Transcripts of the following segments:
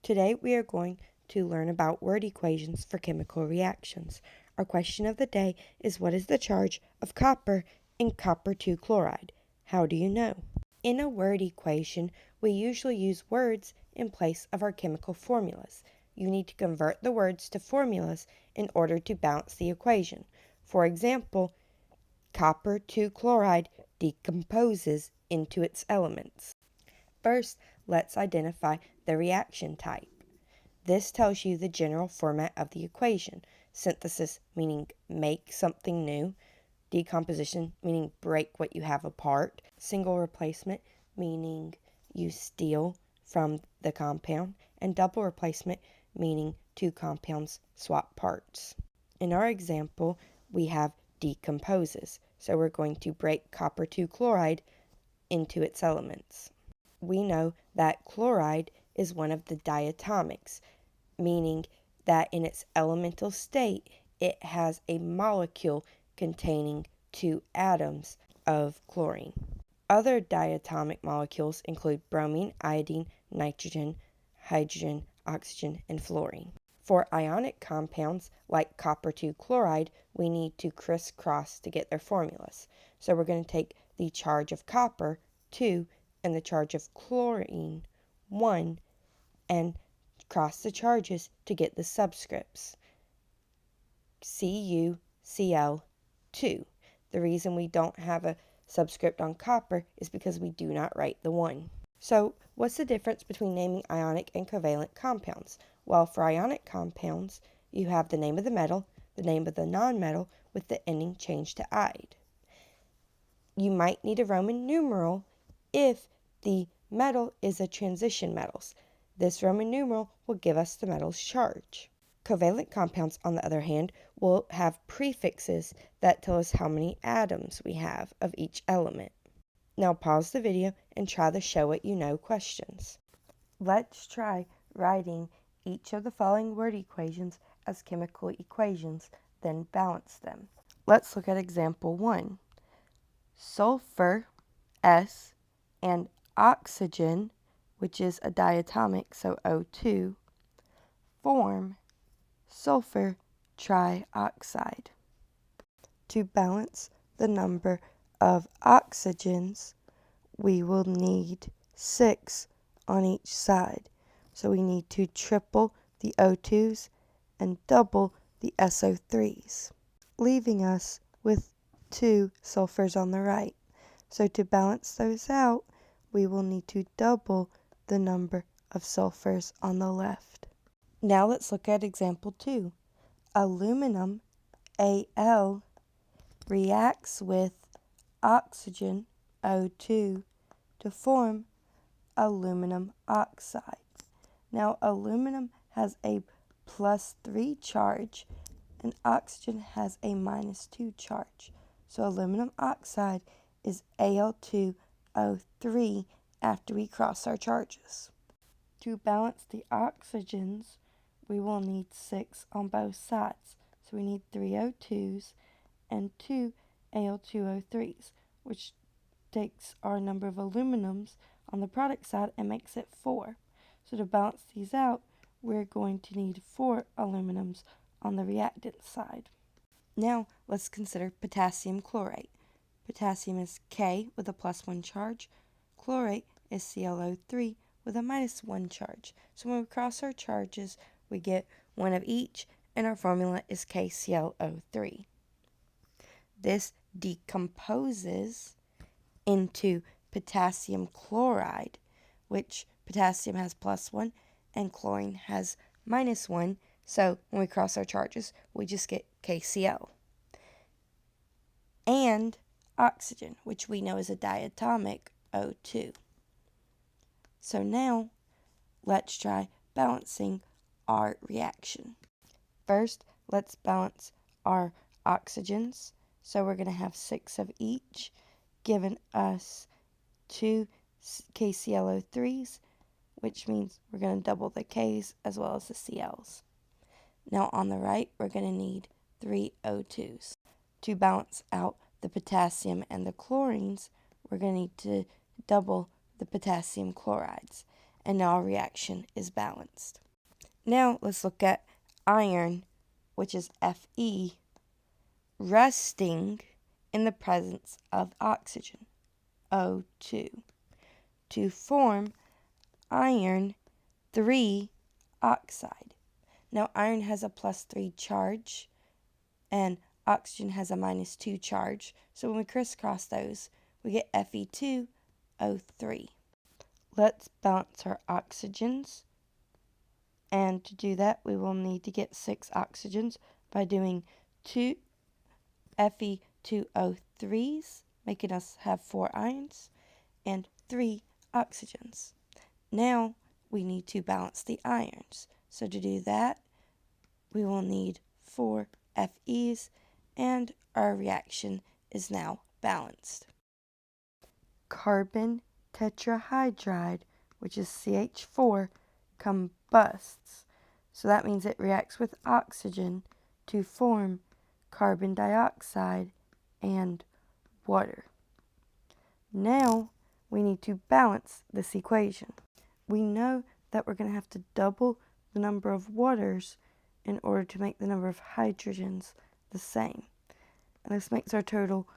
Today we are going to learn about word equations for chemical reactions. Our question of the day is, what is the charge of copper in copper 2 chloride? How do you know? In a word equation, we usually use words in place of our chemical formulas. You need to convert the words to formulas in order to balance the equation. For example, copper 2 chloride decomposes into its elements. First, let's identify the reaction type. This tells you the general format of the equation. Synthesis, meaning make something new. Decomposition, meaning break what you have apart. Single replacement, meaning you steal from the compound. And double replacement, meaning two compounds swap parts. In our example, we have decomposes. So we're going to break copper 2 chloride into its elements. We know that chloride is one of the diatomics, meaning that in its elemental state, it has a molecule containing 2 atoms of chlorine. Other diatomic molecules include bromine, iodine, nitrogen, hydrogen, oxygen, and fluorine. For ionic compounds like copper 2 chloride, we need to crisscross to get their formulas. So we're going to take the charge of copper, 2, and the charge of chlorine, 1, and cross the charges to get the subscripts. Cu, Cl, 2. The reason we don't have a subscript on copper is because we do not write the 1. So, what's the difference between naming ionic and covalent compounds? Well, for ionic compounds, you have the name of the metal, the name of the nonmetal, with the ending changed to "ide." You might need a Roman numeral if the metal is a transition metals. This Roman numeral will give us the metal's charge. Covalent compounds, on the other hand, will have prefixes that tell us how many atoms we have of each element. Now pause the video and try the show what you know questions. Let's try writing each of the following word equations as chemical equations, then balance them. Let's look at example 1. Sulfur, S, and oxygen, which is a diatomic, so O2, form sulfur trioxide. To balance the number of oxygens, we will need 6 on each side. So we need to triple the O2s and double the SO3s, leaving us with 2 sulfurs on the right. So to balance those out, we will need to double the number of sulfurs on the left. Now let's look at example 2. Aluminum, Al, reacts with oxygen, O2, to form aluminum oxide. Now aluminum has a +3 charge and oxygen has a -2 charge. So aluminum oxide is Al2O3 after we cross our charges. To balance the oxygens, we will need 6 on both sides. So we need 3 O2s and 2 Al2O3s, which takes our number of aluminums on the product side and makes it 4. So to balance these out, we're going to need 4 aluminums on the reactant side. Now let's consider potassium chlorate. Potassium is K with a +1 charge. Chlorate is ClO3 with a -1 charge. So when we cross our charges, we get one of each, and our formula is KClO3. This decomposes into potassium chloride, which potassium has +1 and chlorine has -1. So when we cross our charges, we just get KCl. And oxygen, which we know is a diatomic, O2. So now, let's try balancing our reaction. First, let's balance our oxygens. So we're going to have 6 of each, giving us 2 KClO3s, which means we're going to double the Ks as well as the Cls. Now on the right, we're going to need 3 O2s. To balance out the potassium and the chlorines, we're going to need to double the potassium chlorides. and now our reaction is balanced. Now let's look at iron, which is Fe, resting in the presence of oxygen, O2, to form iron 3 oxide. Now iron has a +3 charge and oxygen has a -2 charge. So when we crisscross those, we get Fe2O3. Let's balance our oxygens. And to do that, we will need to get 6 oxygens by doing 2 Fe2O3s, making us have 4 ions, and 3 oxygens. Now we need to balance the ions. So to do that, we will need 4 Fe's, and our reaction is now balanced. Carbon tetrahydride, which is CH4, combusts. So that means it reacts with oxygen to form carbon dioxide and water. Now we need to balance this equation. We know that we're going to have to double the number of waters in order to make the number of hydrogens the same. And this makes our total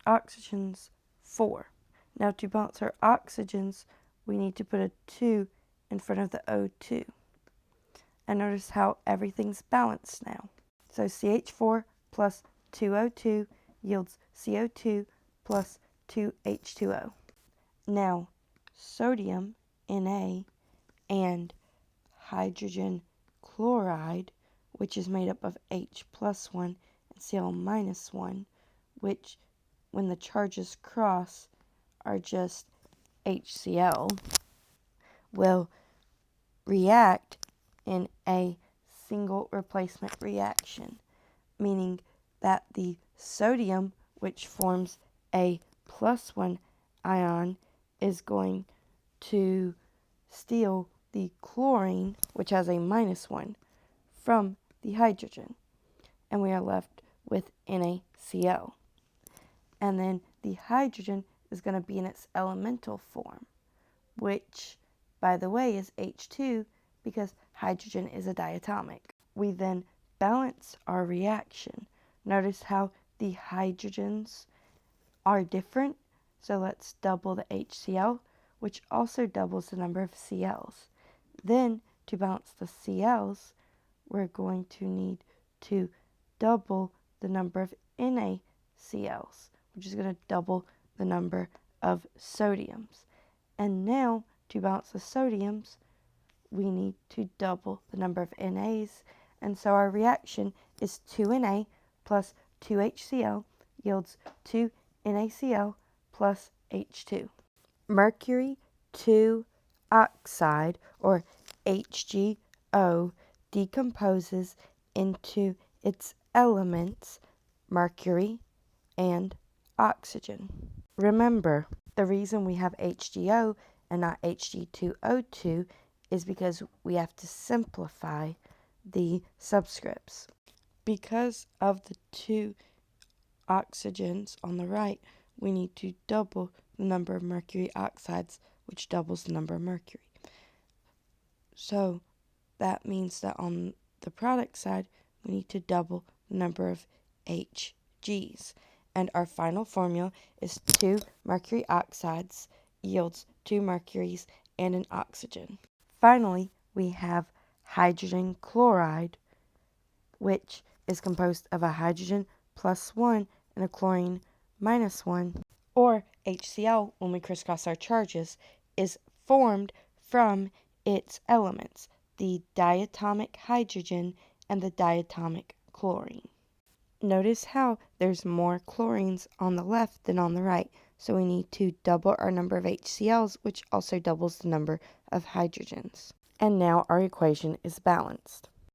oxygens 4. Now to balance our oxygens, we need to put a 2 in front of the O2. And notice how everything's balanced now. So CH4 plus 2O2 yields CO2 plus 2H2O. Now sodium, Na, and hydrogen chloride, which is made up of H plus 1 and Cl minus 1, which when the charges cross are just HCl, will react in a single replacement reaction, meaning that the sodium, which forms a +1 ion, is going to steal the chlorine, which has a -1, from the hydrogen, and we are left with NaCl. And then the hydrogen is going to be in its elemental form, which, by the way, is H2 because hydrogen is a diatomic. We then balance our reaction. Notice how the hydrogens are different. So let's double the HCl, which also doubles the number of Cl's. Then, to balance the Cl's, we're going to need to double the number of NaCl's, which is going to double the number of sodiums. And now, to balance the sodiums, we need to double the number of Na's. And so our reaction is 2Na plus 2HCl yields 2 NaCl plus H2. Mercury 2 oxide, or HgO, decomposes into its elements mercury and oxygen. Remember, the reason we have HgO and not Hg2O2 is because we have to simplify the subscripts. Because of the 2 oxygens on the right, we need to double the number of mercury oxides, which doubles the number of mercury. So that means that on the product side, we need to double the number of Hg's. And our final formula is 2 mercury oxides yields 2 mercuries and an oxygen. Finally, we have hydrogen chloride, which is composed of a hydrogen +1 and a chlorine -1, or HCl, when we crisscross our charges, is formed from its elements, the diatomic hydrogen and the diatomic chlorine. Notice how there's more chlorines on the left than on the right, so we need to double our number of HCl's, which also doubles the number of hydrogens. And now our equation is balanced.